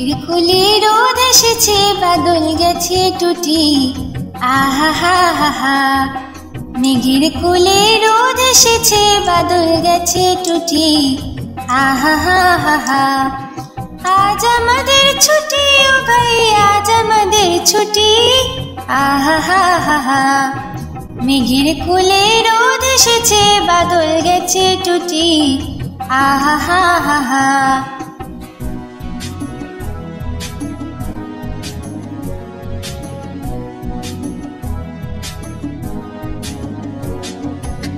মেঘের কোলে রোদ এসেছে, বাদল গেছে টুটি, আহা হা হা হা। মেঘের কোলে রোদ এসেছে, বাদল গেছে টুটি, আহা হা হা হা। আজ আমাদের ছুটি ও ভাই, আজ আমাদের ছুটি, আহা হা হা হা। মেঘের কোলে রোদ এসেছে, বাদল গেছে টুটি, আহা হা হা হা।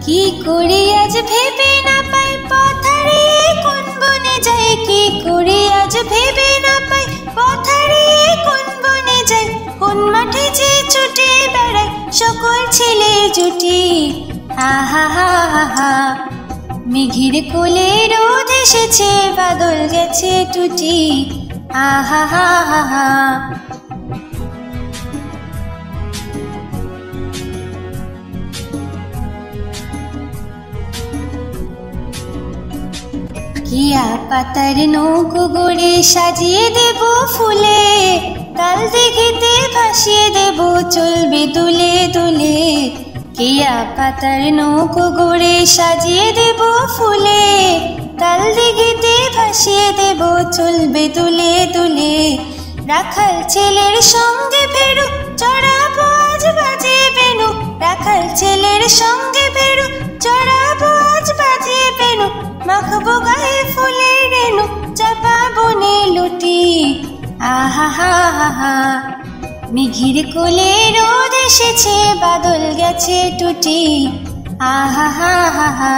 কি করে আজ ভেবে না পাই, পথ হারিয়ে কোন বনে যাই। কি করে আজ ভেবে না পাই, পথ হারিয়ে কোন বনে যাই। কোন মাঠে যে ছুটে বেড়ায় সকল ছেলে জুটি, আহা হা হা হা। মেঘের কোলে রোদ এসেছে, বাদল গেছে টুটি, আহা হা হা হা। কিয়া পাতার নৌকো গড়ে সাজিয়ে দেব ফুলে, তাল দিঘিতে ভাসিয়ে দেব চলবে দুলে দুলে। কিয়া পাতার নৌকো গড়ে সাজিয়ে দেব ফুলে, তাল দিঘিতে ভাসিয়ে দেব চলবে দুলে দুলে। রাখাল ছেলের সঙ্গে ফেরু, চড়াবো আজ বাজে বেনু। রাখাল ছেলের সঙ্গে ফেরু, চড়াবো আজ বাজে বেনু। মাখবো গায়ে ফুলের রেণু, চাপা বনে লুটি, আহা হা হা হা। মেঘের কোলে রোদ এসেছে, বাদল গেছে টুটি, আহা হা হা হা।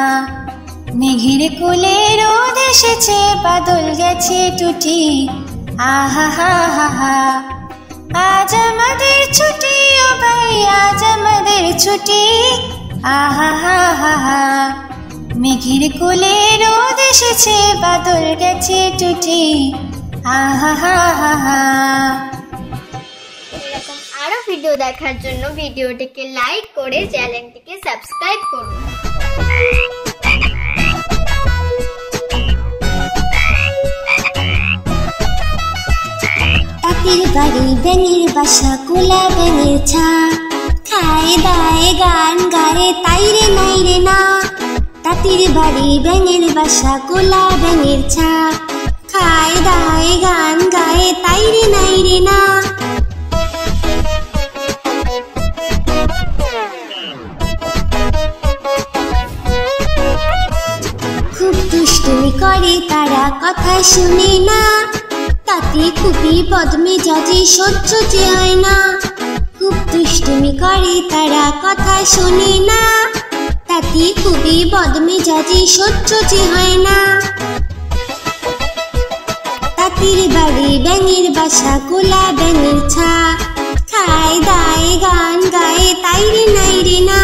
মেঘের কোলে রোদ এসেছে, বাদল গেছে টুটি, আহা হা হা হা। আজ আমাদের ছুটি ও ভাই, আজ আমাদের ছুটি, আহা হা হা হা। মেঘের কোলে রোদ এসেছে, বাদল গেছে টুটি, আহা হা হা হা। এরকম আরো ভিডিও দেখার জন্য ভিডিওটিকে লাইক করে চ্যানেলটিকে সাবস্ক্রাইব করুন। তাঁতির বাড়ি ব্যাঙের বাসা, কোলা ব্যাঙের ছা, খায় দায় গান গায়ে তাই রে নাই রে না। তাঁতির বাড়ি ব্যাঙের বাসা, কোলা ব্যাঙের ছা, খায় দায় গান গায়ে তাই রে নাই রে না। খুব দুষ্টুমি করে তারা, কথা শুনে না। তাতে খুবই বদমেজাজি, সহ্য যে হয় না। খুব দুষ্টুমি করে তারা, কথা শোনে না। তাতে খুবই বদমেজাজি, সহ্য যে হয় না। তাঁতির বাড়ি ব্যাঙের বাসা, কোলা ব্যাঙের ছা, খায় দায় গান গায়ে তাই রে নাই রে না।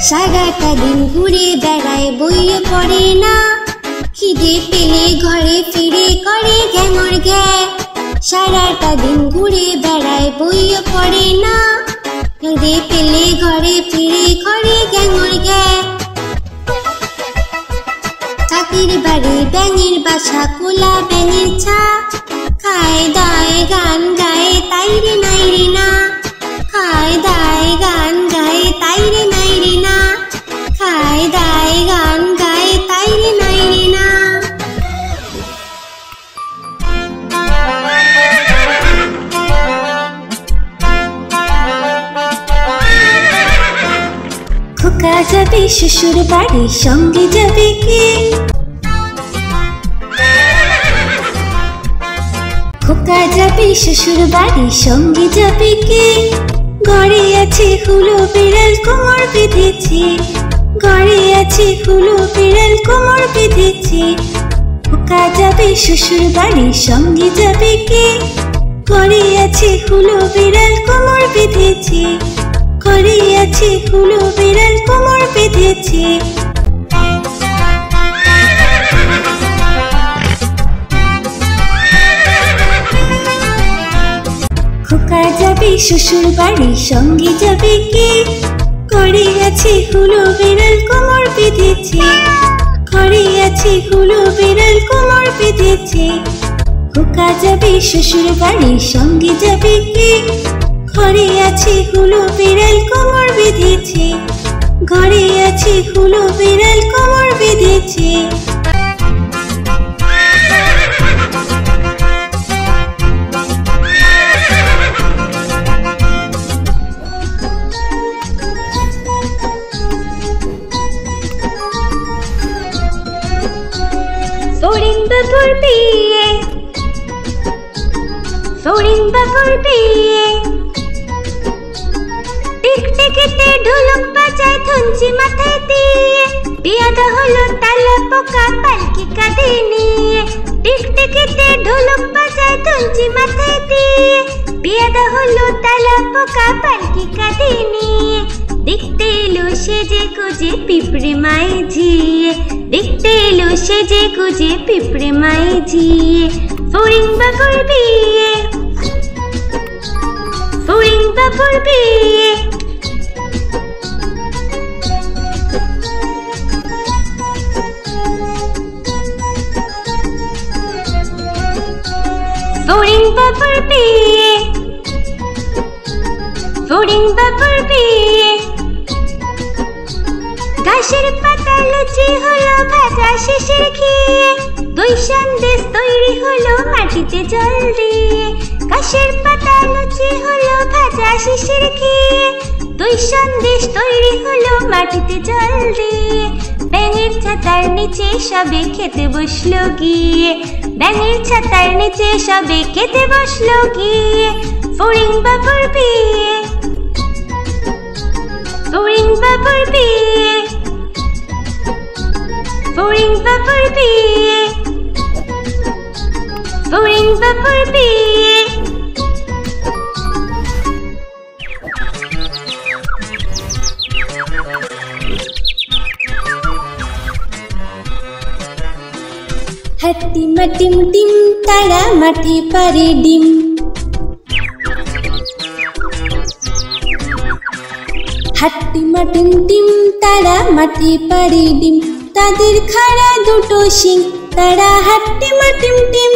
সারাটা দিন ঘুরে বেড়ায়, বইয়ে পড়ে না। খিদে পেলে ঘরে ফিরে করে গ্যাঙর গ্যা। সারাটা দিন ঘুরে বেড়ায়, বইয়ে পড়ে না। খিদে পেলে ঘরে ফিরে করে গ্যাঙর গ্যা। তাঁতির বাড়ি ব্যাঙের বাসা, কোলা ব্যাঙের ছা, খায় দায় গান গায়ে তাই রে নাই রে না। খায় দায় গান গায়ে তাই রে নাই রে না। খায় দায় গান গায়ে তাই রে নাই রে না। খোকা যাবে শ্বশুর বাড়ি, সঙ্গে যাবে কে? খোকা যাবে শ্বশুর বাড়ি, সঙ্গে যাবে কে? ঘরে আছে হুলো বিড়াল, কোমর বেঁধেছে। ঘরে আছে হুলো বিড়াল, কোমর বেঁধেছে। খোকা যাবে শ্বশুর বাড়ি, সঙ্গে যাবে কে? ঘরে আছে হুলো বিড়াল, কোমর বেঁধেছে। ঘরে আছে হুলো বিড়াল, কোমর বেঁধেছে। খোকা যাবে শ্বশুর বাড়ি, সঙ্গে যাবে কে? ঘরে আছে হুলো বিড়াল কোমর বেঁধেছে, ঘরে আছে হুলো বিড়াল কোমর বেঁধেছে। খোকা যাবে শ্বশুর বাড়ি, সঙ্গে যাবে কে? ঘরে আছে হুলো বিড়াল কোমর বেঁধেছে, ঘরে আছে হুলো বিড়াল কোমর বেঁধেছে। ফড়িং বাবুর বিয়ে, ফড়িং বাবুর বিয়ে, টিকটিকিতে ঢোলক বাজায় ধুনচি মাথায় দিয়ে, বিয়াদা হলো তালা পোকা পালকি কাঁধে নিয়ে। টিকটিকিতে ঢোলক বাজায় ধুনচি মাথায় দিয়ে, বিয়াদা হলো তালা পোকা পালকি কাঁধে নিয়ে। দেখতে এলো সেজে গুজে পিঁপড়ে মায়ে ঝিয়ে, দেখতে এলো সেজে গুজে পিঁপড়ে মায়ে ঝিয়ে। ফড়িং বাবুর বিয়ে, ফড়িং বাবুর বিয়ে। ফড়িং বাবুর বিয়ে, ফড়িং বাবুর বিয়ে। ঘাসের পাতা লুচি হলো ভাজা শিশির খেয়ে, দই সন্দেশ তৈরি হলো মাটিতে জল দিয়ে। ঘাসের পাতা লুচি হলো ভাজা শিশির খেয়ে, দই সন্দেশ তৈরি হলো মাটিতে জল দিয়ে। ব্যাঙের ছাতার নিচে সবে খেতে বসলো গিয়ে, ব্যাঙের ছাতার নিচে সবে খেতে বসলো গিয়ে। ফড়িং বাবুর বিয়ে, ফড়িং বাবুর বিয়ে, ফড়িং বাবুর বিয়ে, ফড়িং বাবুর বিয়ে। হাট্টি মাটিম টিম তারা মাটি পারে ডিম, হাট্টি মাটিম টিম তারা মাটি পারে ডিম। তাদের খাড়া দুটো শিং, তারা হাট্টি মাটিম টিম।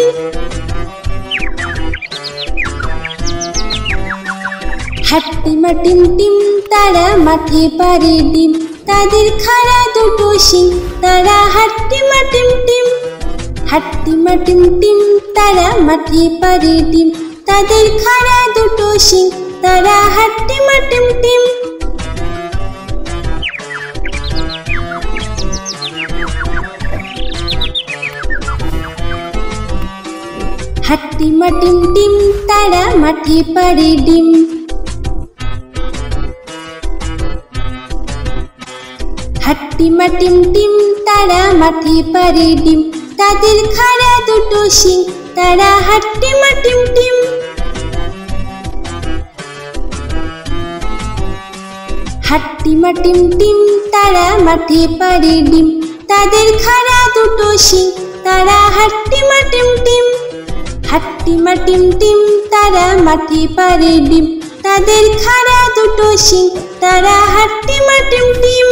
হাট্টি মাটিম টিম তারা মাটি পারে ডিম, তাদের খাড়া দুটো শিং, তারা হাট্টি মাটিম টিম। হাট্টি মাটিম টিম তারা মাটি পারে ডিম, তাদের খাড়া দুটো শিং, তারা হাট্টি মাটিম টিম। হাট্টি মাটিম টিম তারা মাটি পারে ডিম। হাট্টি মাটিম টিম তারা মাটি পারে ডিম, তাদের খাড়া দুটো শিং, তারা হাট্টি মাটিম টিম। হাট্টি মাটিম টিম তারা মাটি পারে ডিম, তাদের খাড়া দুটো শিং, তারা হাট্টি মাটিম টিম। হাট্টি মাটিম টিম তারা মাটি পারে ডিম, তাদের খাড়া দুটো শিং, তারা হাট্টি মাটিম টিম।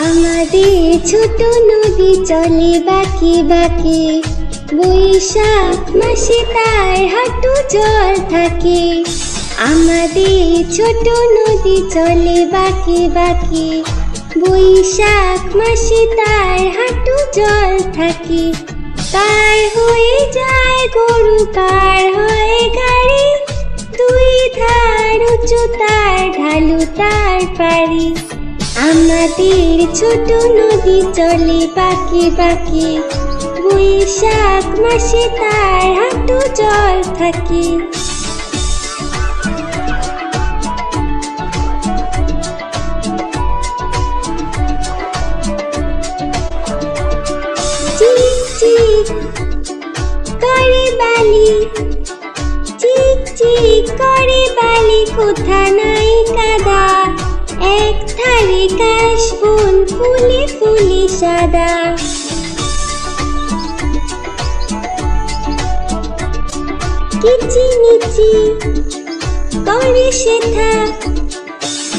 আমাদের ছোট নদী চলে বাঁকে বাঁকে, বৈশাখ মাসে তার হাঁটু জল থাকে। আমাদের ছোট নদী চলে বাঁকে বাঁকে, বৈশাখ মাসে তার হাঁটু জল থাকে। পার হয়ে যায় গরু, পার হয়ে গাড়ি, দুই ধার উঁচু তার ঢালু তার পারি। আমাদের ছোট নদী চলে বাঁকে বাঁকে, বৈশাখ মাসে তার হাঁটু জল থাকে। চিক চিক করে বালি, চিক চিক করে বালি, কোথা নাই কাদা, এক ধারে কাশবন ফুলে ফুলে সাদা। কিচিমিচি করে শেঠা,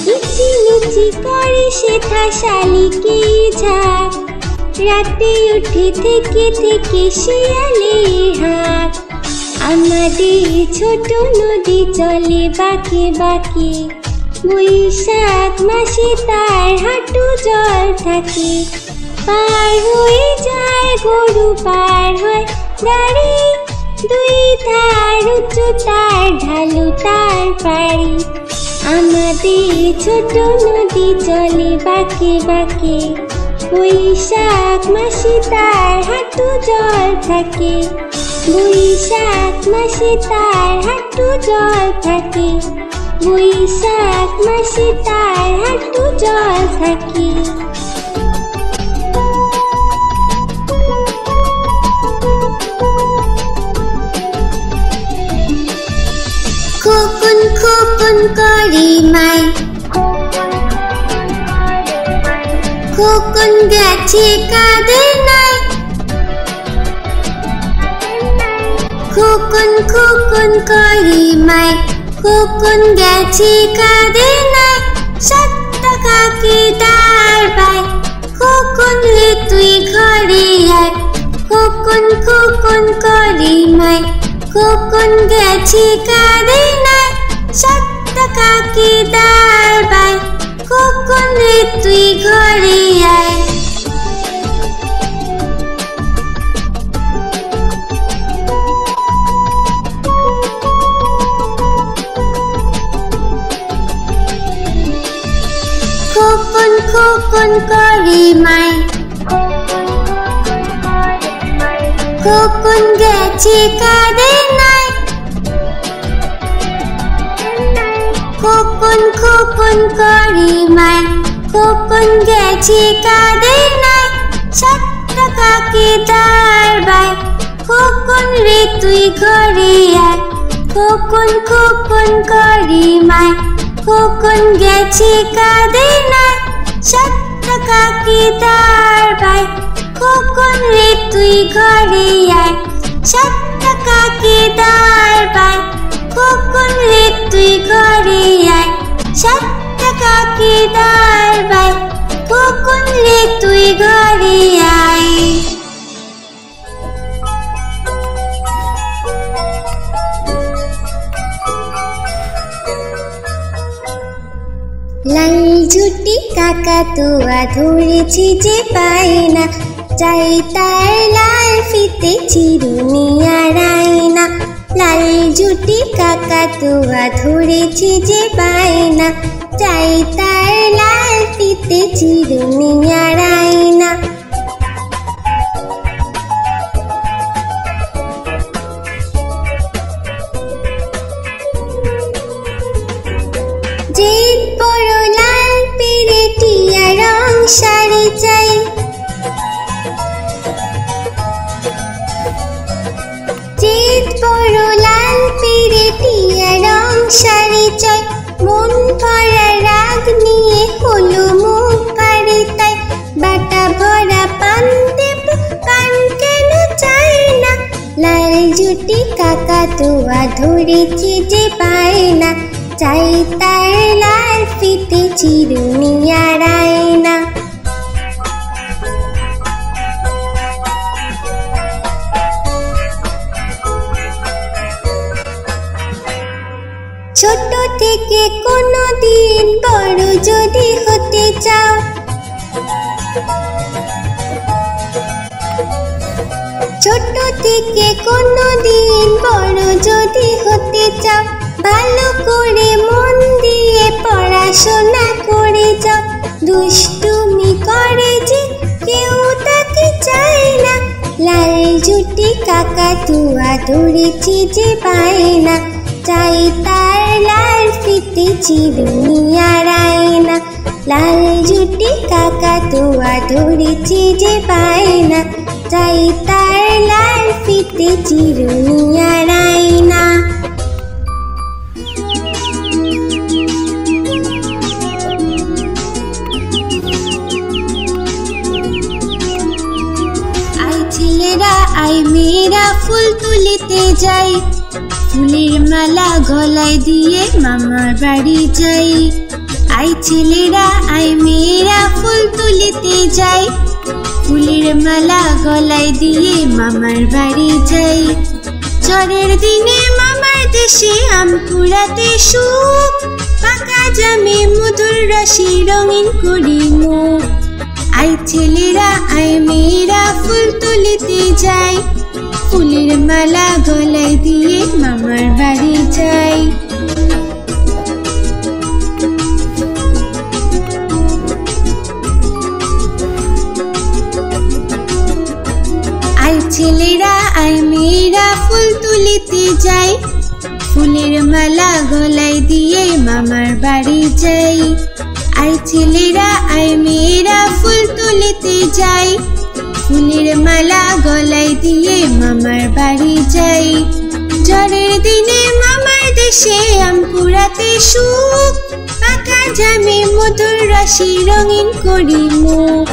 কিচিমিচি করে শেঠা শালিকে ঝাঁক। রাতে উঠে থেকে থেকে শিয়ালের হাঁক। আমাদের ছোট নদী চলে বাঁকে বাঁকে, বৈশাখ মাসে তার হাঁটু জল থাকে। পার হয়ে যায় গরু, পার হয় গাড়ি, দুই ধার উঁচু তার ঢালু তার পাড়ি। আমাদের ছোট নদী চলে বাঁকে বাঁকে, বৈশাখ মাসে তার হাঁটু জল থাকে। বৈশাখ মাসে তার হাঁটু জল থাকে, বৈশাখ মাসে তার হাঁটু জল থাকে। খোকন খোকন করে মাই, খোকন গেছে কাদের নাই। খোকন খোকন করে মাই, খোকন গেছে কাদের নাই। 7 টাকাকে দাঁড় পায়, খোকন রে তুই ঘরে আয়। খোকন খোকন করে মাই, খোকন গেছে কাদের নাই। 7 টাকাকে দাঁড় পায়, খোকন রে তুই ঘরে আয়। খোকন খোকন করে মাই, খোকন গেছে কাদের নাই। খোকন খোকন করে মাই, খোকন গেছে কাদের নাই। 7 টাকাকে দাঁড় পায়, খোকন রে তুই ঘরে আয়। খোকন খোকন করে মাই, খোকন গেছে কাদের নাই। 7 টাকাকে দাঁড় পায়, খোকন রে তুই ঘরে আয়। 7 টাকাকে দাঁড় পায়, খোকন রে তুই ঘরে আয়। 7 টাকাকে দাঁড় পায়, খোকন রে তুই ঘরে আয়। লাল ঝুটি কাকাতুয়া ধরেছি যে পায় না, চাই তার লাল ফিতে চিরুনি আর আয়না। লাল ঝুটি কাকাতুয়া ধরেছি যে পায় না, চাই তার লাল ফিতে চিরুনি আর আয়না। জিদ বড় লাল পেরেটিয়া রং শাড়ি চাই। জিদ বড় লাল পেরেটিয়া রং শাড়ি চাই। মন ভরা রাগ নিয়ে হলো মুখ পাড়ি তাই, বাটা ভরা পান দেব পান কেন চাই না। লাল ঝুটি কাকাতুয়া ধরেছি যে পায় না, চাই তার লাল ফিতে চিরুনি আর আয়না। ছোট থেকে কোনো দিন বড় যদি হতে চাও, ছোট থেকে কোনো দিন বড় যদি হতে চাও, ভালো করে মন দিয়ে পড়াশোনা করে যাও। দুষ্টুমি করে যে কেউ তাকে চায় না, লাল ঝুটি কাকাতুয়া ধরেছি যে পায় না, চাই তার লাল ফিতে চিরুনি আর আয়না। লাল ঝুটি কাকাতুয়া ধরেছি যে পায় না, চাই তার লাল ফিতে চিরুনি আর আয়না। যাই, ফুলের মালা গলায় দিয়ে মামার বাড়ি যাই। আই ছেলেরা আই মেয়েরা ফুল তুলিতে যাই, ফুলের মালা গলায় দিয়ে মামার বাড়ি যাই। ঝড়ের দিনে মামার দেশে আম কুড়াতে সুখ, পাকা জামে মধুর রসে রঙিন করি মুখ। আই ছেলেরা আই মেয়েরা ফুল তুলিতে যাই, ফুলের মালা গলায় দিয়ে মামার বাড়ি যাই। আই ছেলেরা আই মেয়েরা ফুল তুলিতে যাই, ফুলের মালা গলায় দিয়ে মামার বাড়ি যাই। আই ছেলেরা আই মেয়েরা ফুল তুলিতে যাই, ফুলের মালা গলায় দিয়ে মামার বাড়ি যাই। ঝড়ের দিনে মামার দেশে আম কুড়াতে সুখ, পাকা জামে মধুর রসে রঙিন করি মুখ।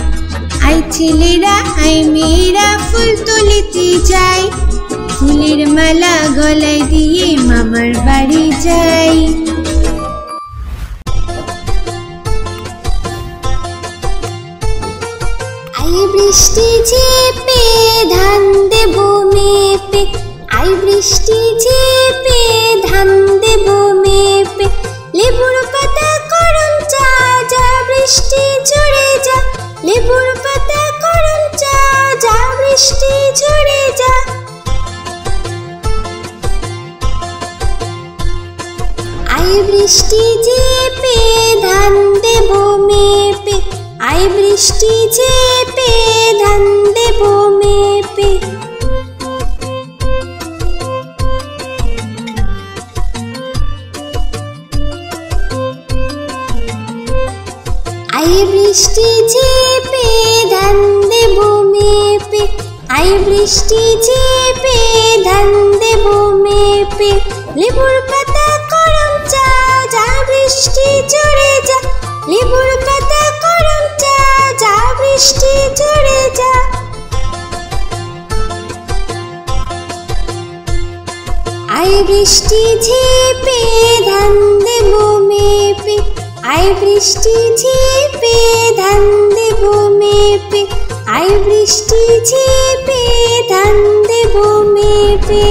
আই ছেলেরা আই মেয়েরা ফুল তুলিতে যাই, ফুলের মালা গলায় দিয়ে মামার বাড়ি যাই। আই বৃষ্টি ঝেপে ধান দেব মেপে, আই বৃষ্টি ঝেপে ধান দেব মেপে। লেবুর পাতা করম চা, যা বৃষ্টি ঝরে যা, লেবুর পাতা করম চা, যা বৃষ্টি ঝরে যা। আই বৃষ্টি ঝেপে ধান দেব মেপে, আই বৃষ্টি ঝেপে ধান দেব মেপে। আই বৃষ্টি ঝেপে ধান দেব মেপে, আই বৃষ্টি ঝেপে ধান দেব মেপে। লেবুর পাতা করম চা, যা বৃষ্টি ঝরে যা, লেবুর পাতা করম চা, যা বৃষ্টি ঝরে যা। আই বৃষ্টি ঝেপে ধান দেব মেপে, আই বৃষ্টি ঝেপে ধান দেব মেপে, আই বৃষ্টি ঝেপে ধান দেব মেপে।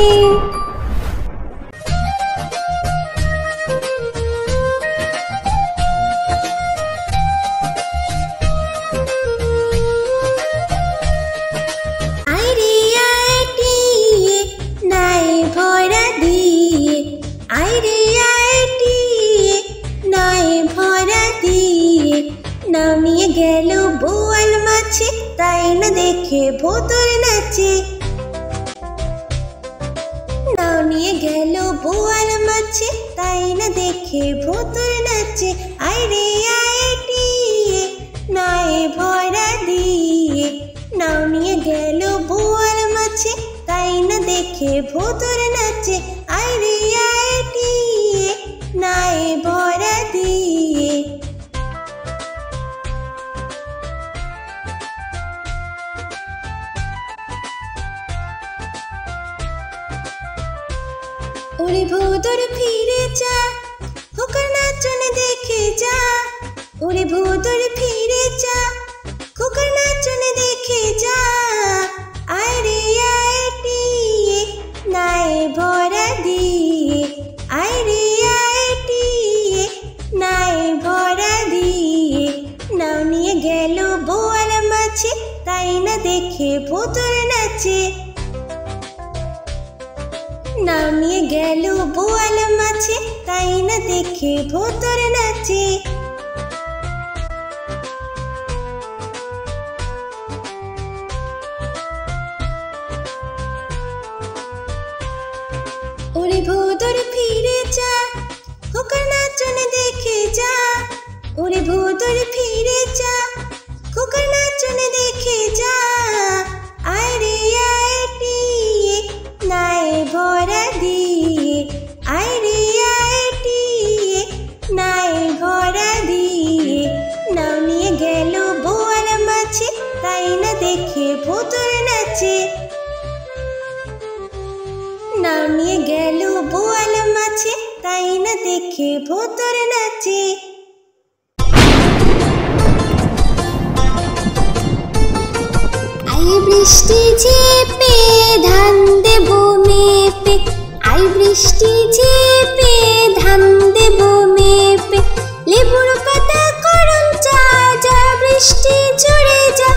নামিয়ে গেল বোয়াল মাছে, তাই না দেখে ভোতর নাচে। নামিয়ে গেল বোয়াল মাছে, তাই না দেখে ভোতর নাচে। আইরে আইটিয়ে নয় ভরা দিয়ে, নামিয়ে গেল বোয়াল মাছে, তাই না দেখে ভোতর নাচে। আইরে আইটিয়ে নয় ভরা দিয়ে। ওরে ভোতর ফিরে যা, খোকার নাচন দেখে যা। ওরে ভোতর ফিরে যা, খোকার নাচন দেখে যা। আইরে আইটিয়ে নাই ভরা দিয়ে, আইরে আইটিয়ে নাই ভরা দিয়ে। নাও নিয়ে গেল বোয়াল মাছে, তাই না দেখে ভোতর নাচে। নামিয়ে গেল বোয়াল মাছে, তাই না দেখে ভোতর নাচে। ওরে ভোতর ফিরে যা, খোকার নাচন দেখে যা। ওরে ভোতর ফিরে যা, খোকার নাচন দেখে যা। আইরে আইটিয়ে নাই ভরা দিয়ে, আইরে আইটিয়ে নাই ভরা দিয়ে। নাও নিয়ে গেল বোয়াল মাছে, তাই না দেখে ভোতর নাচে। নাও তাই না দেখে ভোতর নাচে। আই বৃষ্টি ঝেপে ধান দেব মেপে, আই বৃষ্টি ঝেপে ধান দেব মেপে, লেবুর পাতা করম চা যা বৃষ্টি ঝরে যা,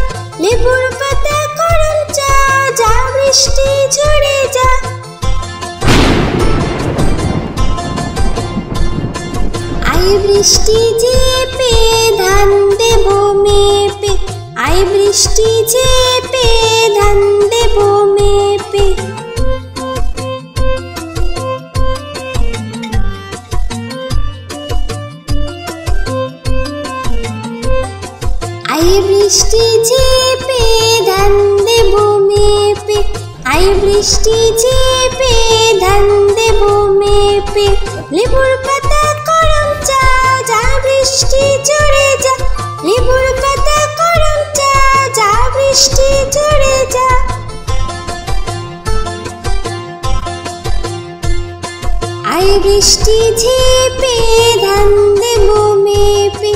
লেবুর পাতা করম চা যা বৃষ্টি ঝরে যা। আই বৃষ্টি ঝেপে ধান দেব মেপে, আই বৃষ্টি ঝেপে ধান দেব মেপে। আই বৃষ্টি ঝেপে ধান দেব মেপে, আই বৃষ্টি ঝেপে ধান দেব মেপে, লেবুর পাতা করম চা যা বৃষ্টি ঝরে যা, লেবুর পাতা করম চা যা বৃষ্টি ঝরে যা। আই বৃষ্টি ঝেপে ধান দেব মেপে,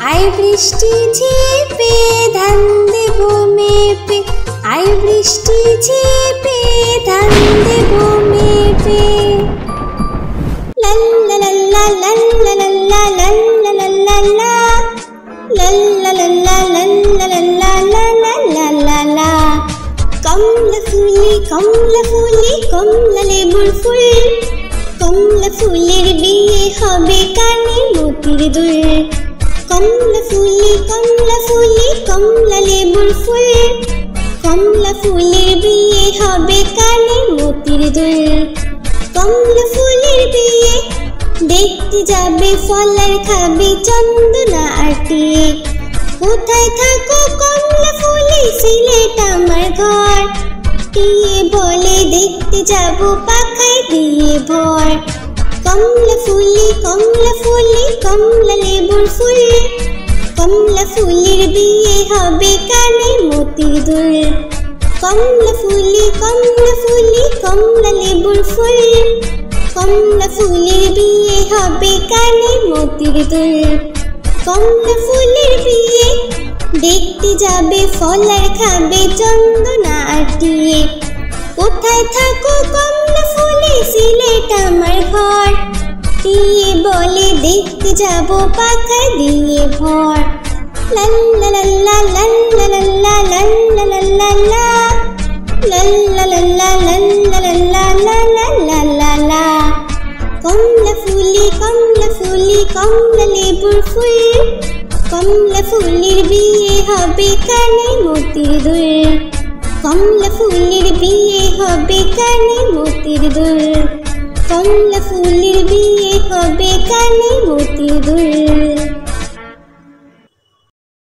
আই বৃষ্টি ঝেপে ধান দেব মেপে, আই বৃষ্টি ঝেপে ধান দেব মেপে। লা লা লা লা লা লা লা লা লা লা লা লা, লা লা লা লা লা লা লা লা লা লা লা। কমলা ফুলি কমলা ফুলি কমলা লেবুর ফুল, কমলা ফুলের বিয়ে হবে কানে মতির দুল। কমলা ফুলি কমলা লেবুর ফুল, কমলা ফুলের বিয়ে হবে কানে মতির দুল। কমলা ফুলের বিয়ে দেখতে যাবে ফলার খাবে চন্দনা আটিয়ে। কোথায় থাকো কমলা ফুলি সিলেট আমার ঘর, টিয়ে বলে দেখতে যাব পাখায় দিয়ে ভর। কমলা ফুলি কমলা লেবুর ফুল, কমলা ফুলের বিয়ে হবে কানে মতির দুল। কমলা ফুলি কমলা লেবুর ফুল, কমলা ফুলের বিয়ে হবে কানে মতির দুল। কমলা ফুলের বিয়ে দেখতে যাবে ফলার খাবে চন্দনা আটিয়ে। কোথায় থাকো কমলা ফুলি সিলেট আমার ঘর, টিয়ে বলে দেখতে যাব পাখায় দিয়ে ভর। লা লা লা লা লা লা লা লা লা লা লা লা, লা লা লা লা লা লা লা লা লা লা। কমলা ফুলি কমলা লেবুর ফুল, কমলা ফুলের বিয়ে হবে কানে মতির দুল। কমলা ফুলের বিয়ে হবে কানে মতির দুল, কমলা ফুলের বিয়ে হবে কানে মতির দুল।